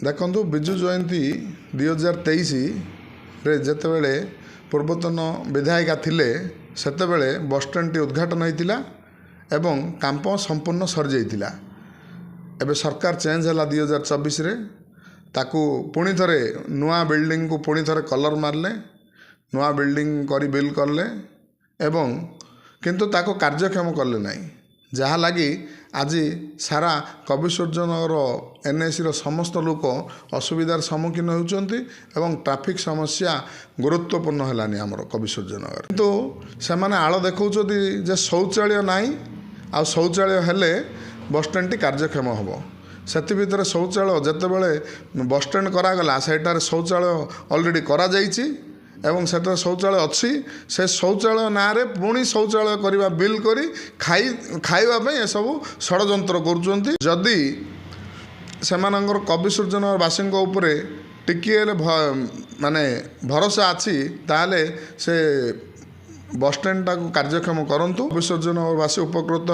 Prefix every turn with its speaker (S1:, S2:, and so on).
S1: देखु विजु जयंती 2023 रे जेतेबेले पूर्वतन विधायिका थिले सेतेबेले बसस्टैंड टी उद्घाटन होइतिला एवं काम संपूर्ण सर जाइतिला। एबे सरकार चेंज है 2024 रे ताकू पुणी थरे नुआ बिल्डिंग को पुणी थरे कलर मारले नुआ बिल्डिंग करी बिल करले एवं किंतु ताको कार्यक्षम करले नहीं जहाँ लगी आज सारा कविसूर्यनगर एनएसी समस्त लोक असुविधार सम्मुखीन होती एवं ट्रैफिक समस्या गुरुत्वपूर्ण है आमर कविसूर्यनगर किंतु से माने आड़ देखौछथि जे शौचालय नाई आ शौचालय हेले बसस्टैंड टी कार्यक्षम हम से भितर शौचालय जेतेबेले बसस्टैंड करागला सेटार शौचालय ऑलरेडी करा जाइछि एवं से शौचालय अच्छी से शौचालय ना रे पुणी शौचालय करवा बिल करी खाइबा ये सब षड्यंत्र करुँच जदि से कविसूर्यनगर बासी उपरे टिके माने भरोसा अच्छी ताले से बसस्टैंड टाक कार्यक्षम करंतु कविसूर्यनगर बासी उपकृत